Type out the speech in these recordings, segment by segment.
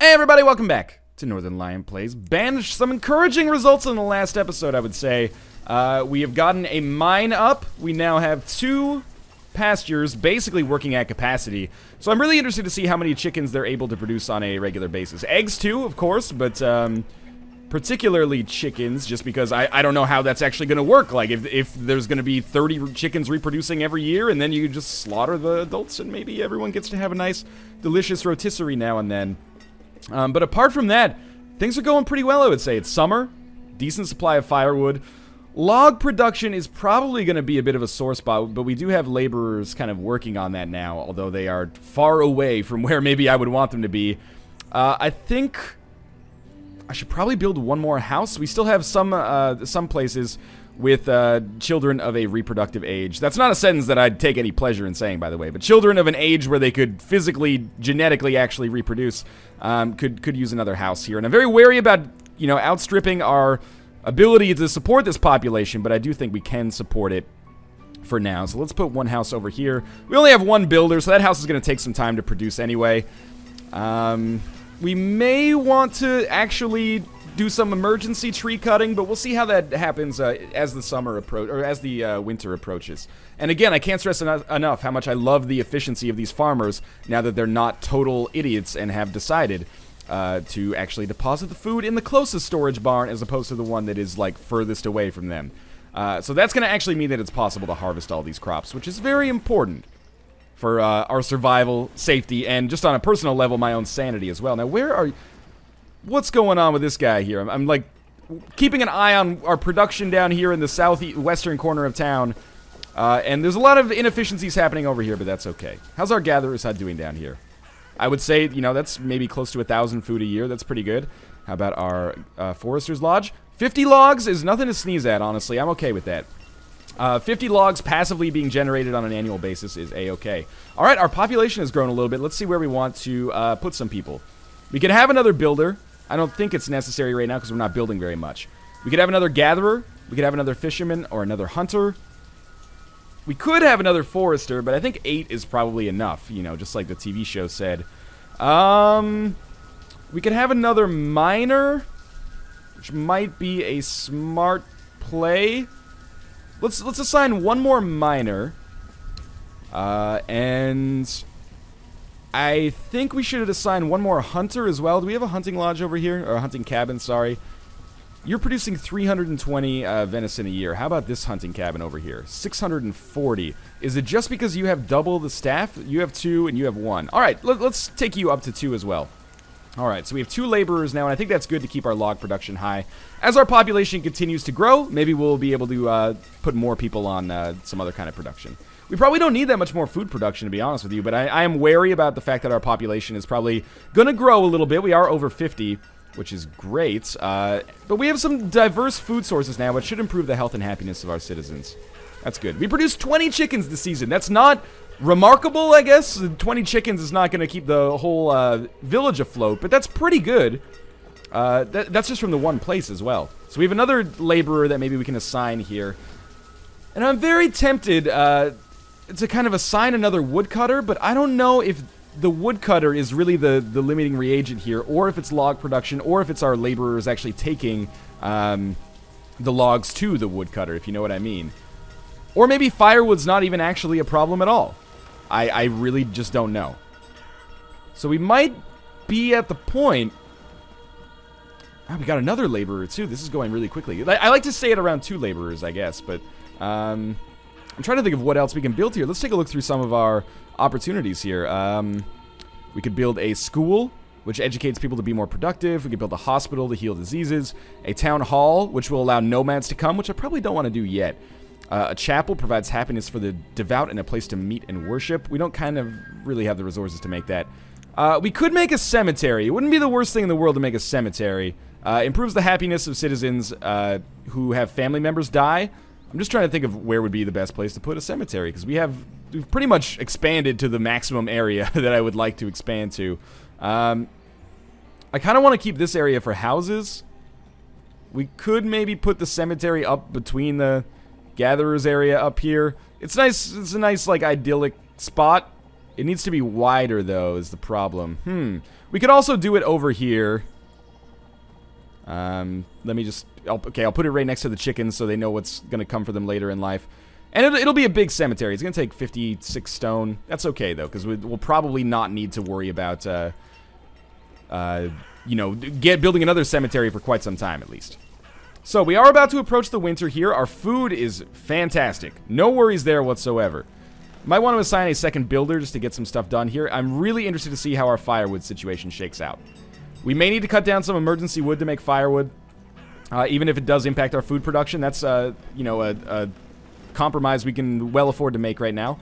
Hey everybody, welcome back to Northernlion Plays Banished. Some encouraging results in the last episode, I would say. We have gotten a mine up. We now have 2 pastures basically working at capacity. So I'm really interested to see how many chickens they're able to produce on a regular basis. Eggs too, of course, but particularly chickens, just because I don't know how that's actually going to work. Like, if there's going to be 30 chickens reproducing every year, and then you just slaughter the adults, and maybe everyone gets to have a nice, delicious rotisserie now and then. But apart from that, things are going pretty well, I would say. It's summer, decent supply of firewood. Log production is probably going to be a bit of a sore spot, but we do have laborers kind of working on that now, although they are far away from where maybe I would want them to be. I think I should probably build one more house. We still have some places with children of a reproductive age. That's not a sentence that I'd take any pleasure in saying, by the way, but children of an age where they could physically, genetically actually reproduce could use another house here. And I'm very wary about, you know, outstripping our ability to support this population, but I do think we can support it for now. So let's put one house over here. We only have one builder, so that house is going to take some time to produce anyway. We may want to actually do some emergency tree cutting, but we'll see how that happens as the summer as the winter approaches. And again, I can't stress enough how much I love the efficiency of these farmers now that they're not total idiots and have decided to actually deposit the food in the closest storage barn as opposed to the one that is like furthest away from them. So that's going to actually mean that it's possible to harvest all these crops, which is very important for our survival, safety, and just on a personal level, my own sanity as well. Now, what's going on with this guy here? I'm like keeping an eye on our production down here in the southwestern corner of town, and there's a lot of inefficiencies happening over here, but that's okay. How's our gatherer's hut doing down here? I would say, you know, that's maybe close to 1,000 food a year. That's pretty good. How about our forester's lodge? 50 logs is nothing to sneeze at, honestly. I'm okay with that. 50 logs passively being generated on an annual basis is a-okay. Alright, our population has grown a little bit. Let's see where we want to put some people. We could have another builder. I don't think it's necessary right now because we're not building very much. We could have another gatherer. We could have another fisherman or another hunter. We could have another forester, but I think 8 is probably enough, you know, just like the TV show said. We could have another miner, which might be a smart play. Let's assign one more miner, and I think we should assign one more hunter as well. Do we have a hunting lodge over here? Or a hunting cabin, sorry. You're producing 320 venison a year. How about this hunting cabin over here? 640. Is it just because you have double the staff? You have 2 and you have 1. Alright, let's take you up to 2 as well. Alright, so we have 2 laborers now, and I think that's good to keep our log production high. As our population continues to grow, maybe we'll be able to put more people on some other kind of production. We probably don't need that much more food production, to be honest with you, but I am wary about the fact that our population is probably going to grow a little bit. We are over 50, which is great, but we have some diverse food sources now, which should improve the health and happiness of our citizens. That's good. We produced 20 chickens this season. That's not remarkable, I guess. 20 chickens is not going to keep the whole village afloat, but that's pretty good. That's just from the one place as well. So we have another laborer that maybe we can assign here. And I'm very tempted to kind of assign another woodcutter, but I don't know if the woodcutter is really the limiting reagent here, or if it's log production, or if it's our laborers actually taking the logs to the woodcutter, if you know what I mean. Or maybe firewood's not even actually a problem at all. I really just don't know. So we might be at the point... Oh, we got another laborer too. This is going really quickly. I like to stay at around 2 laborers, I guess, but I'm trying to think of what else we can build here. Let's take a look through some of our opportunities here. We could build a school, which educates people to be more productive. We could build a hospital to heal diseases. A town hall, which will allow nomads to come, which I probably don't want to do yet. A chapel provides happiness for the devout and a place to meet and worship. We don't kind of really have the resources to make that. We could make a cemetery. It wouldn't be the worst thing in the world to make a cemetery. Improves the happiness of citizens who have family members die. I'm just trying to think of where would be the best place to put a cemetery, because we've pretty much expanded to the maximum area that I would like to expand to. I kind of want to keep this area for houses. We could maybe put the cemetery up between the gatherer's area up here. It's nice. It's a nice, like, idyllic spot. It needs to be wider, though, is the problem. We could also do it over here. Let me just... Okay, I'll put it right next to the chickens so they know what's going to come for them later in life. And it'll be a big cemetery. It's going to take 56 stone. That's okay, though, because we'll probably not need to worry about, you know, building another cemetery for quite some time, at least. So, we are about to approach the winter here. Our food is fantastic. No worries there whatsoever. Might want to assign a second builder just to get some stuff done here. I'm really interested to see how our firewood situation shakes out. We may need to cut down some emergency wood to make firewood. Even if it does impact our food production, that's, you know, a compromise we can well afford to make right now.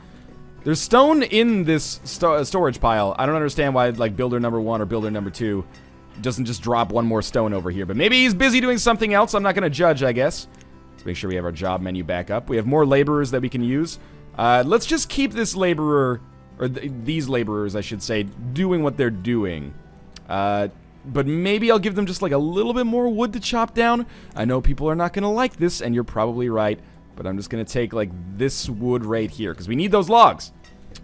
There's stone in this storage pile. I don't understand why, like, builder number 1 or builder number 2 doesn't just drop one more stone over here. But maybe he's busy doing something else. I'm not going to judge, I guess. Let's make sure we have our job menu back up. We have more laborers that we can use. Let's just keep this laborer, or these laborers, I should say, doing what they're doing. But maybe I'll give them just like a little bit more wood to chop down. I know people are not going to like this, and you're probably right. But I'm just going to take like this wood right here, because we need those logs.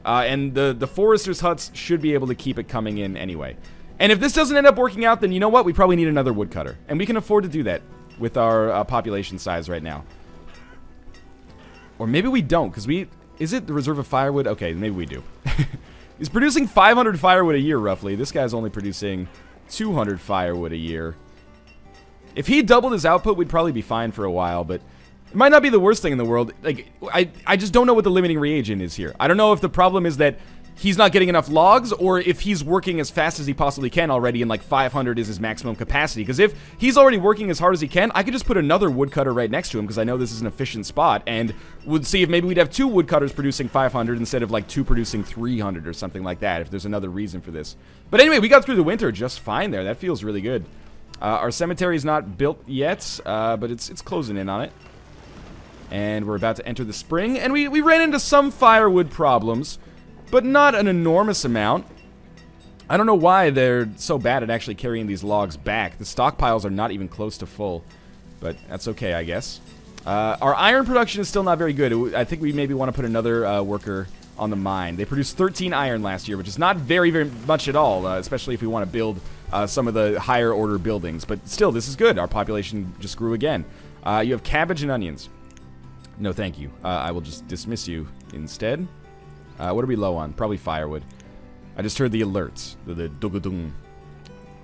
And the foresters' huts should be able to keep it coming in anyway. And if this doesn't end up working out, then you know what? We probably need another woodcutter. And we can afford to do that with our population size right now. Or maybe we don't, because we... Is it the reserve of firewood? Okay, maybe we do. He's producing 500 firewood a year, roughly. This guy's only producing 200 firewood a year. If he doubled his output, we'd probably be fine for a while, but... It might not be the worst thing in the world. Like, I just don't know what the limiting reagent is here. I don't know if the problem is that he's not getting enough logs, or if he's working as fast as he possibly can already, and like 500 is his maximum capacity. Because if he's already working as hard as he can, I could just put another woodcutter right next to him, because I know this is an efficient spot, and would see if maybe we'd have 2 woodcutters producing 500 instead of like 2 producing 300 or something like that, if there's another reason for this. But anyway, we got through the winter just fine there. That feels really good. Our cemetery is not built yet, but it's closing in on it. And we're about to enter the spring, and we ran into some firewood problems, but not an enormous amount. I don't know why they're so bad at actually carrying these logs back. The stockpiles are not even close to full, but that's okay, I guess. Our iron production is still not very good. I think we maybe want to put another worker on the mine. They produced 13 iron last year, which is not very, very much at all, especially if we want to build some of the higher order buildings. But still, this is good. Our population just grew again. You have cabbage and onions. No, thank you. I will just dismiss you instead. What are we low on? Probably firewood. I just heard the alerts. The dugadung.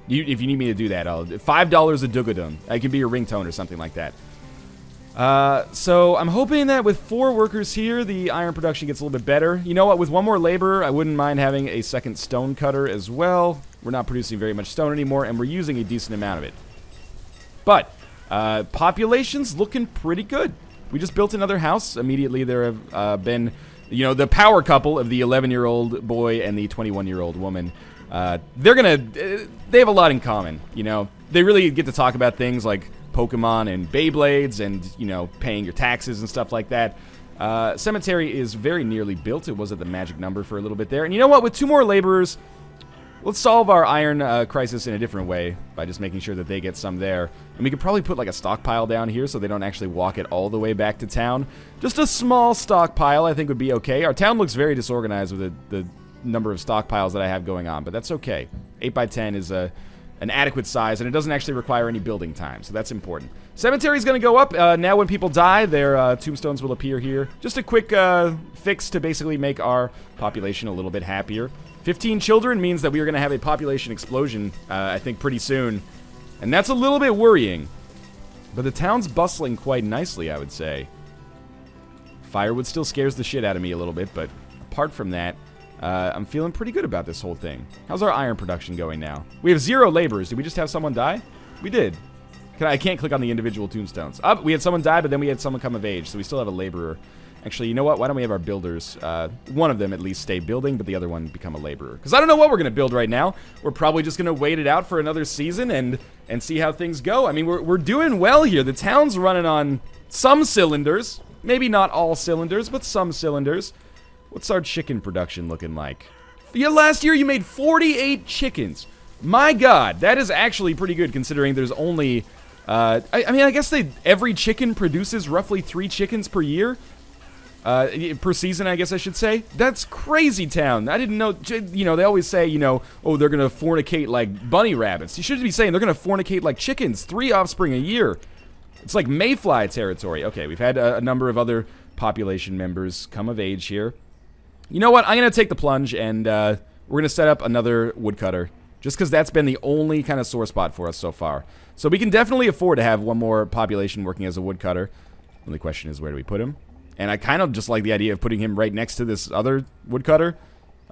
If you need me to do that, I'll... $5 a dugadung. It can be your ringtone or something like that. So I'm hoping that with 4 workers here, the iron production gets a little bit better. You know what? With 1 more laborer, I wouldn't mind having a second stone cutter as well. We're not producing very much stone anymore, and we're using a decent amount of it. But, population's looking pretty good. We just built another house. Immediately there have been, you know, the power couple of the 11-year-old boy and the 21-year-old woman. They have a lot in common, you know. They really get to talk about things like Pokemon and Beyblades and, you know, paying your taxes and stuff like that. Cemetery is very nearly built. It was at the magic number for a little bit there. And you know what? With 2 more laborers, let's solve our iron crisis in a different way by just making sure that they get some there. And we could probably put like a stockpile down here so they don't actually walk it all the way back to town. Just a small stockpile I think would be okay. Our town looks very disorganized with the number of stockpiles that I have going on, but that's okay. 8x10 is an adequate size, and it doesn't actually require any building time, so that's important. Cemetery's going to go up. Now when people die, their tombstones will appear here. Just a quick fix to basically make our population a little bit happier. 15 children means that we are going to have a population explosion, I think, pretty soon. And that's a little bit worrying. But the town's bustling quite nicely, I would say. Firewood still scares the shit out of me a little bit, but apart from that, I'm feeling pretty good about this whole thing. How's our iron production going now? We have 0 laborers. Did we just have someone die? We did. I can't click on the individual tombstones. We had someone die, but then we had someone come of age, so we still have a laborer. Actually, you know what? Why don't we have our builders, one of them at least stay building, but the other one become a laborer? Because I don't know what we're going to build right now. We're probably just going to wait it out for another season and see how things go. I mean, we're doing well here. The town's running on some cylinders. Maybe not all cylinders, but some cylinders. What's our chicken production looking like? Yeah, last year you made 48 chickens. My God, that is actually pretty good considering there's only... I mean, I guess every chicken produces roughly 3 chickens per year. per season, I guess I should say. That's crazy town. I didn't know, you know, they always say, you know, oh, they're going to fornicate like bunny rabbits. You should be saying they're going to fornicate like chickens, 3 offspring a year. It's like mayfly territory. Okay, we've had a number of other population members come of age here. You know what? I'm going to take the plunge, and we're going to set up another woodcutter, just because that's been the only kind of sore spot for us so far. So we can definitely afford to have one more population working as a woodcutter. The only question is, where do we put him? And I kind of just like the idea of putting him right next to this other woodcutter.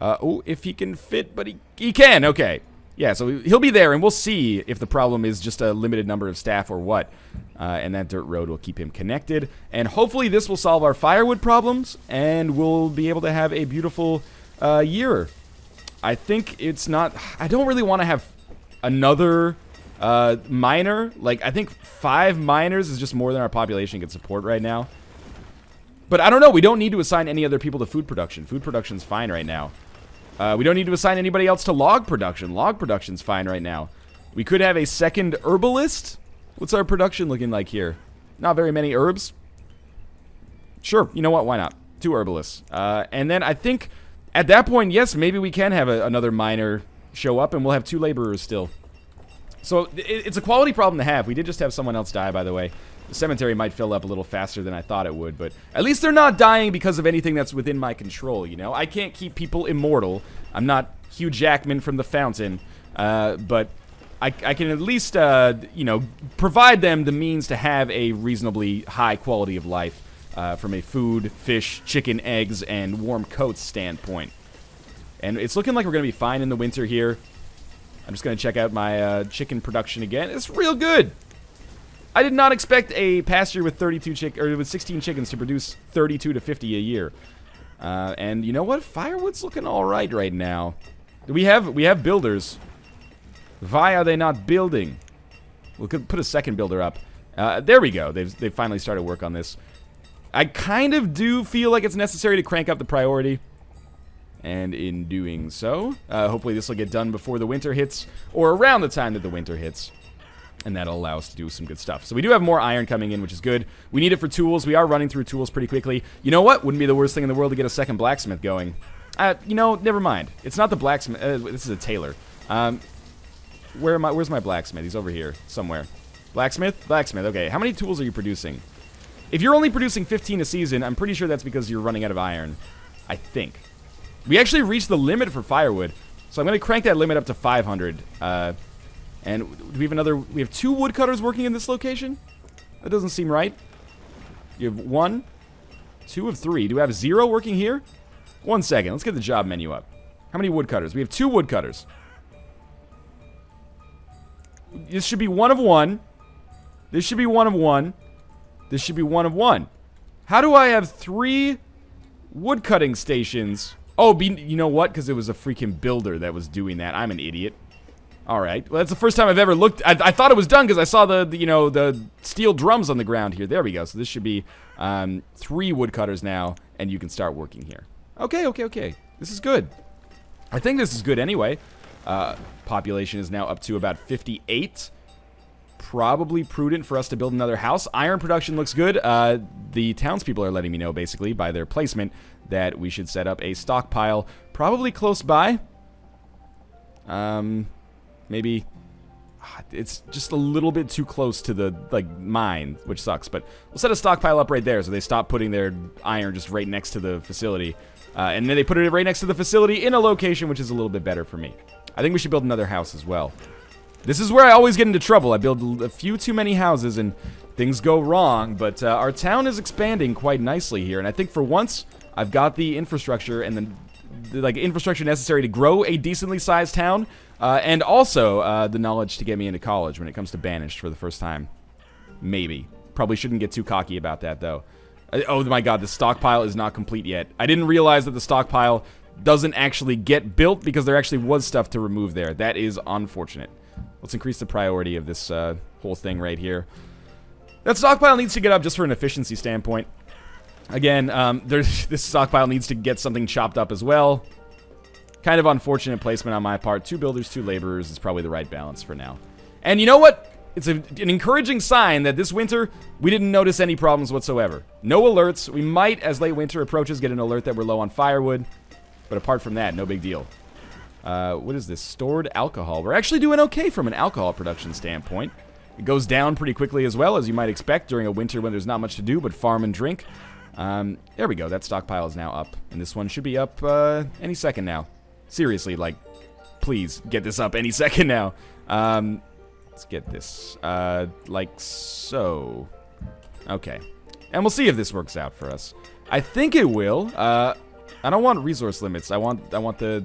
Oh, if he can fit, but he can. Okay. Yeah, so he'll be there, and we'll see if the problem is just a limited number of staff or what. And that dirt road will keep him connected. And hopefully this will solve our firewood problems, and we'll be able to have a beautiful year. I think it's not... I don't really want to have another miner. Like, I think 5 miners is just more than our population can support right now. But I don't know. We don't need to assign any other people to food production. Food production's fine right now. We don't need to assign anybody else to log production. Log production's fine right now. We could have a second herbalist. What's our production looking like here? Not very many herbs. Sure, you know what? Why not? 2 herbalists. And then I think at that point, yes, maybe we can have another miner show up, and we'll have 2 laborers still. So it's a quality problem to have. We did just have someone else die, by the way. The cemetery might fill up a little faster than I thought it would, but at least they're not dying because of anything that's within my control, you know? I can't keep people immortal. I'm not Hugh Jackman from The Fountain, but I can at least, you know, provide them the means to have a reasonably high quality of life from a food, fish, chicken, eggs, and warm coats standpoint. And it's looking like we're going to be fine in the winter here. I'm just going to check out my chicken production again. It's real good. I did not expect a pasture with 16 chickens to produce 32 to 50 a year. And you know what? Firewood's looking all right now. We have builders. Why are they not building? We could put a second builder up. There we go. They've finally started work on this. I kind of do feel like it's necessary to crank up the priority. And in doing so, hopefully this will get done before the winter hits, or around the time that the winter hits. And that'll allow us to do some good stuff. So we do have more iron coming in, which is good. We need it for tools. We are running through tools pretty quickly. You know what? Wouldn't be the worst thing in the world to get a second blacksmith going. You know, never mind. It's not the blacksmith. This is a tailor. Where's my blacksmith? He's over here somewhere. Blacksmith? Blacksmith. Okay, how many tools are you producing? If you're only producing 15 a season, I'm pretty sure that's because you're running out of iron. I think. We actually reached the limit for firewood. So I'm going to crank that limit up to 500. And do we have another... We have 2 woodcutters working in this location? That doesn't seem right. You have 1, 2 of 3. Do we have 0 working here? 1 second. Let's get the job menu up. How many woodcutters? We have 2 woodcutters. This should be 1 of 1. This should be 1 of 1. This should be 1 of 1. How do I have 3 woodcutting stations? Oh, you know what? Because it was a freaking builder that was doing that. I'm an idiot. Alright, well that's the first time I've ever looked. I thought it was done because I saw the steel drums on the ground here. There we go. So this should be 3 woodcutters now, and you can start working here. Okay. This is good. I think this is good anyway. Population is now up to about 58. Probably prudent for us to build another house. Iron production looks good. The townspeople are letting me know, basically, by their placement, that we should set up a stockpile probably close by. Maybe it's just a little bit too close to the, mine, which sucks. But we'll set a stockpile up right there so they stop putting their iron just right next to the facility. And then they put it right next to the facility in a location which is a little bit better for me. I think we should build another house as well. This is where I always get into trouble. I build a few too many houses and things go wrong. But our town is expanding quite nicely here. And I think for once, I've got the infrastructure and the infrastructure necessary to grow a decently sized town. And also the knowledge to get me into college when it comes to Banished for the first time. Maybe. Probably shouldn't get too cocky about that, though. Oh my god, the stockpile is not complete yet. I didn't realize that the stockpile doesn't actually get built because there actually was stuff to remove there. That is unfortunate. Let's increase the priority of this whole thing right here. That stockpile needs to get up just for an efficiency standpoint. Again, this stockpile needs to get something chopped up as well. Kind of unfortunate placement on my part. 2 builders, 2 laborers is probably the right balance for now. And you know what? an encouraging sign that this winter, we didn't notice any problems whatsoever. No alerts. We might, as late winter approaches, get an alert that we're low on firewood. But apart from that, no big deal. What is this? Stored alcohol. We're actually doing okay from an alcohol production standpoint. It goes down pretty quickly as well, as you might expect during a winter when there's not much to do but farm and drink. There we go. That stockpile is now up. And this one should be up any second now. Seriously, like, please get this up any second now. Let's get this, like so. Okay. And we'll see if this works out for us. I think it will. I don't want resource limits. I want the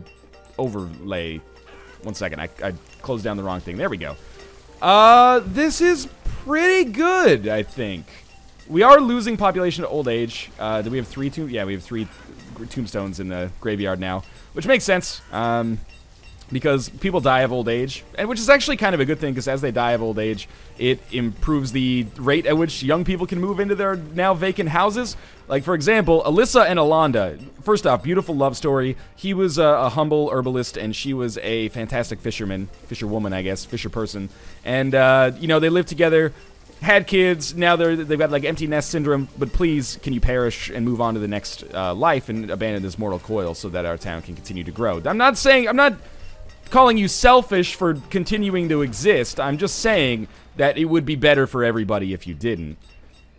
overlay. 1 second. I closed down the wrong thing. There we go. This is pretty good, I think. We are losing population to old age. Do we have 3 Yeah, we have 3 tombstones in the graveyard now, which makes sense. Because people die of old age, and which is actually kind of a good thing, because as they die of old age, it improves the rate at which young people can move into their now vacant houses. Like, for example, Alyssa and Alonda. First off, beautiful love story. He was a humble herbalist, and she was a fantastic fisherwoman, I guess, fisher person. And, you know, they lived together, had kids, now they've got, like, empty nest syndrome, but please, can you perish and move on to the next life and abandon this mortal coil so that our town can continue to grow. I'm not calling you selfish for continuing to exist. I'm just saying that it would be better for everybody if you didn't.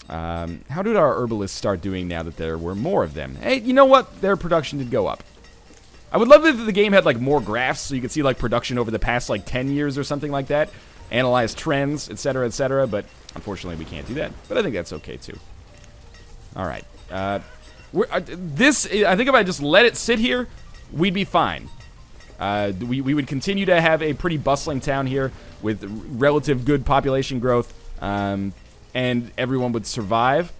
How did our herbalists start doing now that there were more of them? Hey, you know what? Their production did go up. I would love if the game had, like, more graphs so you could see, like, production over the past, like, 10 years or something like that. Analyze trends, etc., but unfortunately we can't do that. But I think that's okay, too. Alright. I think if I just let it sit here, we'd be fine. We would continue to have a pretty bustling town here with relative good population growth, and everyone would survive.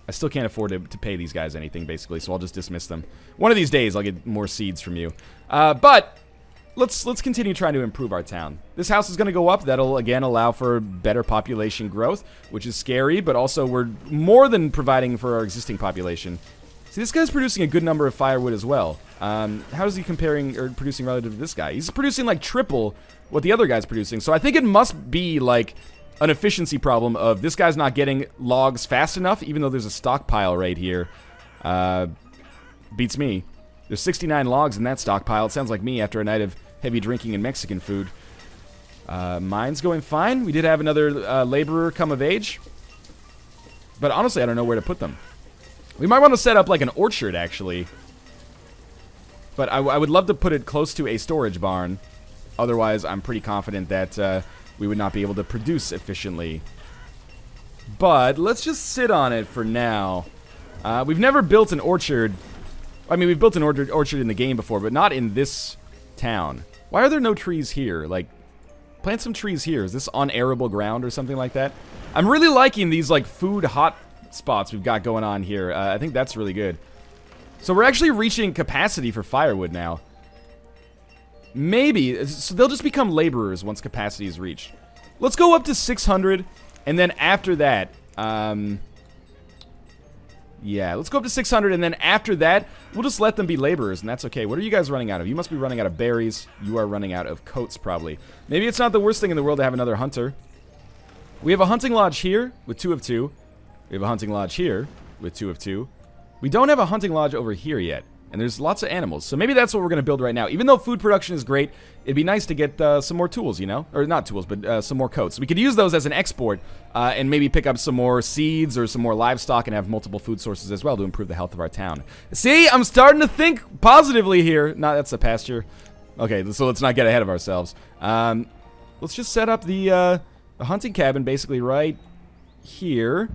I still can't afford to pay these guys anything, basically, so I'll just dismiss them. One of these days, I'll get more seeds from you. But let's continue trying to improve our town. This house is going to go up. That'll, again, allow for better population growth, which is scary, but also we're more than providing for our existing population. See, this guy's producing a good number of firewood as well. How is he comparing or producing relative to this guy? He's producing like triple what the other guy's producing. So I think it must be like an efficiency problem of this guy's not getting logs fast enough, even though there's a stockpile right here. Beats me. There's 69 logs in that stockpile. It sounds like me after a night of heavy drinking and Mexican food. Mine's going fine. We did have another laborer come of age. But honestly, I don't know where to put them. We might want to set up like an orchard, actually. But I would love to put it close to a storage barn. Otherwise, I'm pretty confident that we would not be able to produce efficiently. But let's just sit on it for now. We've never built an orchard. I mean, we've built an orchard in the game before, but not in this town. Why are there no trees here? Like, plant some trees here. Is this unarable ground or something like that? I'm really liking these, like, food hot spots we've got going on here. I think that's really good. So we're actually reaching capacity for firewood now. Maybe. So they'll just become laborers once capacity is reached. Let's go up to 600, and then after that, yeah, let's go up to 600, and then after that, we'll just let them be laborers, and that's okay. What are you guys running out of? You must be running out of berries. You are running out of coats, probably. Maybe it's not the worst thing in the world to have another hunter. We have a hunting lodge here with 2 of 2. We have a hunting lodge here with 2 of 2. We don't have a hunting lodge over here yet, and there's lots of animals, so maybe that's what we're going to build right now. Even though food production is great, it'd be nice to get some more tools, you know? Or not tools, but some more coats. We could use those as an export, and maybe pick up some more seeds or some more livestock and have multiple food sources as well to improve the health of our town. See, I'm starting to think positively here. No, that's a pasture. Okay, so let's not get ahead of ourselves. Let's just set up the hunting cabin basically right here,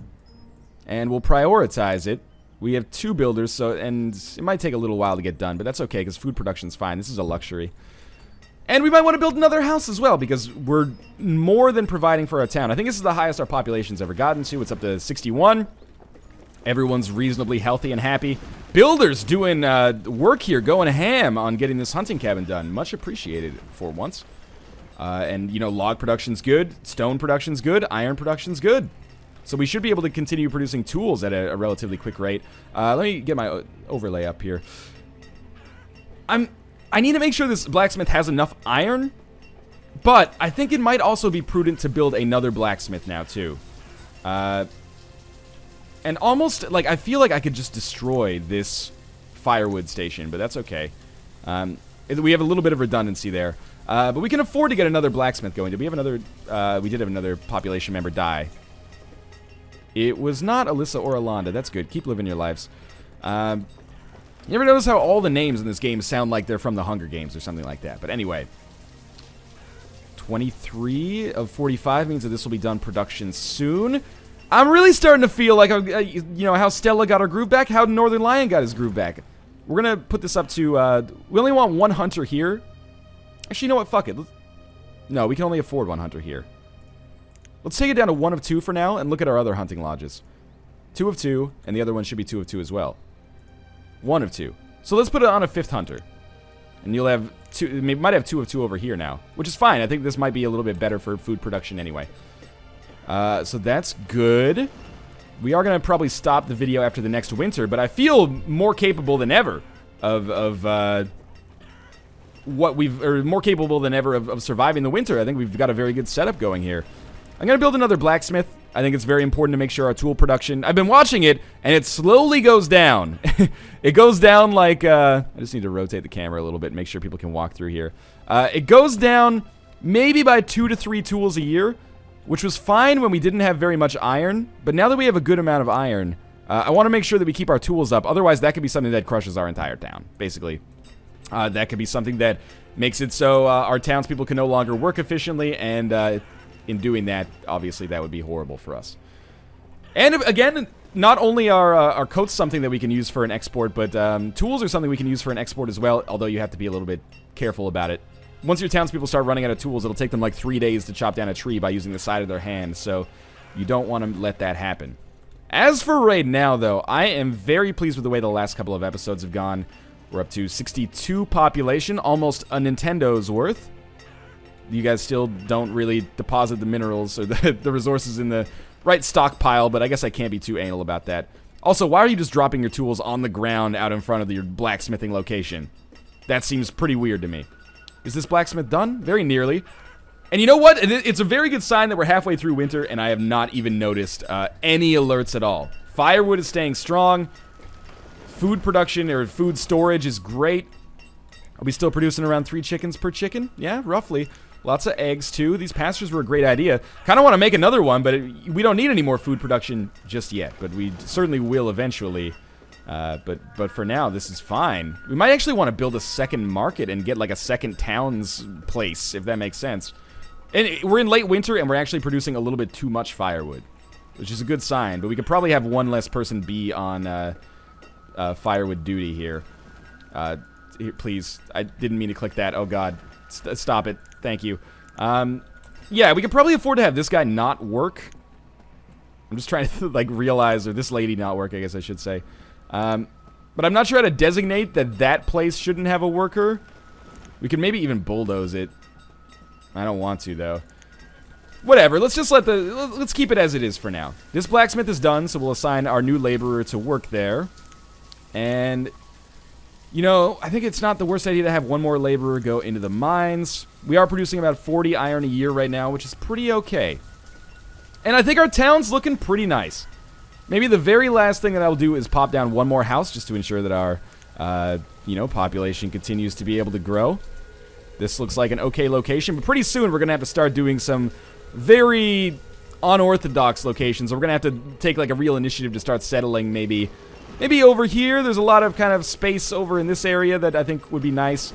and we'll prioritize it. We have 2 builders, and it might take a little while to get done, but that's okay, because food production's fine. This is a luxury. And we might want to build another house as well, because we're more than providing for our town. I think this is the highest our population's ever gotten to. It's up to 61. Everyone's reasonably healthy and happy. Builders doing work here, going ham on getting this hunting cabin done. Much appreciated for once. And, you know, log production's good, stone production's good, iron production's good. So we should be able to continue producing tools at a relatively quick rate. Let me get my overlay up here. I need to make sure this blacksmith has enough iron But I think it might also be prudent to build another blacksmith now, too. And almost, like, I feel like I could just destroy this firewood station, but that's okay. We have a little bit of redundancy there. But we can afford to get another blacksmith going. Did we have another... we did have another population member die. It was not Alyssa or Alonda. That's good. Keep living your lives. You ever notice how all the names in this game sound like they're from the Hunger Games or something like that? But anyway... 23 of 45 means that this will be done production soon. I'm really starting to feel like, you know, how Stella got her groove back, how Northernlion got his groove back. We're going to put this up to, we only want one hunter here. Actually, you know what? Fuck it. No, we can only afford one hunter here. Let's take it down to 1 of 2 for now and look at our other hunting lodges. 2 of 2, and the other one should be 2 of 2 as well. 1 of 2. So let's put it on a 5th hunter. And you'll have 2, might have 2 of 2 over here now, which is fine. I think this might be a little bit better for food production anyway. So that's good. We are going to probably stop the video after the next winter, but I feel more capable than ever of more capable than ever of surviving the winter. I think we've got a very good setup going here. I'm going to build another blacksmith. I think it's very important to make sure our tool production... I've been watching it, and it slowly goes down. It goes down like... I just need to rotate the camera a little bit and make sure people can walk through here. It goes down maybe by 2 to 3 tools a year, which was fine when we didn't have very much iron. But now that we have a good amount of iron, I want to make sure that we keep our tools up. Otherwise, that could be something that crushes our entire town, basically. That could be something that makes it so our townspeople can no longer work efficiently, and... in doing that, obviously, that would be horrible for us. And again, not only are coats something that we can use for an export, but tools are something we can use for an export as well, although you have to be a little bit careful about it. Once your townspeople start running out of tools, it'll take them like 3 days to chop down a tree by using the side of their hand, so you don't want to let that happen. As for right now, though, I am very pleased with the way the last couple of episodes have gone. We're up to 62 population, almost a Nintendo's worth. You guys still don't really deposit the minerals or the resources in the right stockpile, but I guess I can't be too anal about that. Also, why are you just dropping your tools on the ground out in front of your blacksmithing location? That seems pretty weird to me. Is this blacksmith done? Very nearly. And you know what? It's a very good sign that we're halfway through winter, and I have not even noticed any alerts at all. Firewood is staying strong. Food production or food storage is great. Are we still producing around 3 chickens per chicken? Yeah, roughly. Lots of eggs, too. These pastures were a great idea. Kind of want to make another one, but we don't need any more food production just yet. But we certainly will eventually. But for now, this is fine. We might actually want to build a second market and get like a second town's place, if that makes sense. And we're in late winter, and we're actually producing a little bit too much firewood, which is a good sign. But we could probably have one less person be on firewood duty here. Here, please. I didn't mean to click that. Oh, God. Stop it. Thank you. Yeah, we could probably afford to have this guy not work. I'm just trying to, like, realize, or this lady not work, I guess I should say. But I'm not sure how to designate that place shouldn't have a worker. We could maybe even bulldoze it. I don't want to, though. Whatever, let's just let's keep it as it is for now. This blacksmith is done, so we'll assign our new laborer to work there. And... you know, I think it's not the worst idea to have one more laborer go into the mines. We are producing about 40 iron a year right now, which is pretty okay. And I think our town's looking pretty nice. Maybe the very last thing that I'll do is pop down one more house just to ensure that our, you know, population continues to be able to grow. This looks like an okay location, but pretty soon we're going to have to start doing some very unorthodox locations. So we're going to have to take, like, a real initiative to start settling maybe over here. There's a lot of kind of space over in this area that I think would be nice.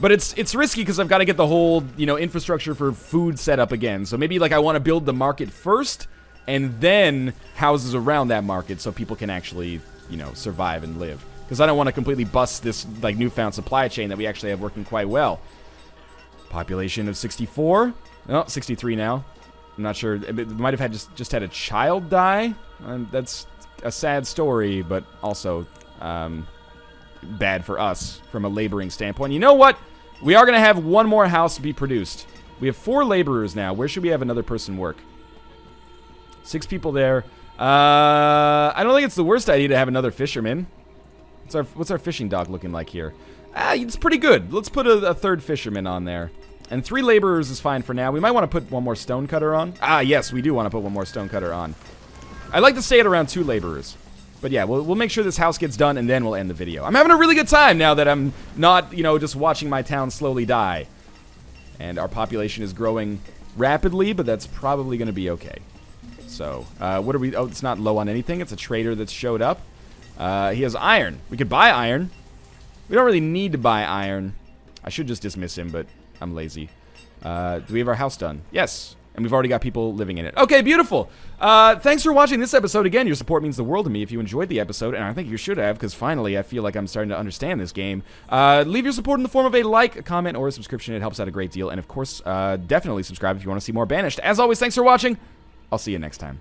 But it's risky because I've got to get the whole, you know, infrastructure for food set up again. So maybe, like, I want to build the market first and then houses around that market so people can actually, you know, survive and live. Because I don't want to completely bust this, like, newfound supply chain that we actually have working quite well. Population of 64. Oh, 63 now. I'm not sure. It might have had just had a child die. That's a sad story, but also bad for us from a laboring standpoint. You know what? We are going to have one more house be produced. We have 4 laborers now. Where should we have another person work? 6 people there. I don't think it's the worst idea to have another fisherman. What's our fishing dock looking like here? It's pretty good. Let's put a 3rd fisherman on there. And 3 laborers is fine for now. We might want to put 1 more stonecutter on. Ah, yes, we do want to put 1 more stonecutter on. I'd like to stay at around 2 laborers. But yeah, we'll make sure this house gets done, and then we'll end the video. I'm having a really good time now that I'm not, you know, just watching my town slowly die. And our population is growing rapidly, but that's probably going to be okay. So, what are we... Oh, it's not low on anything. It's a trader that's showed up. He has iron. We could buy iron. We don't really need to buy iron. I should just dismiss him, but I'm lazy. Do we have our house done? Yes. And we've already got people living in it. Okay, beautiful. Thanks for watching this episode again. Your support means the world to me if you enjoyed the episode, and I think you should have, because finally I feel like I'm starting to understand this game. Leave your support in the form of a like, a comment, or a subscription. It helps out a great deal. And of course, definitely subscribe if you want to see more Banished. As always, thanks for watching. I'll see you next time.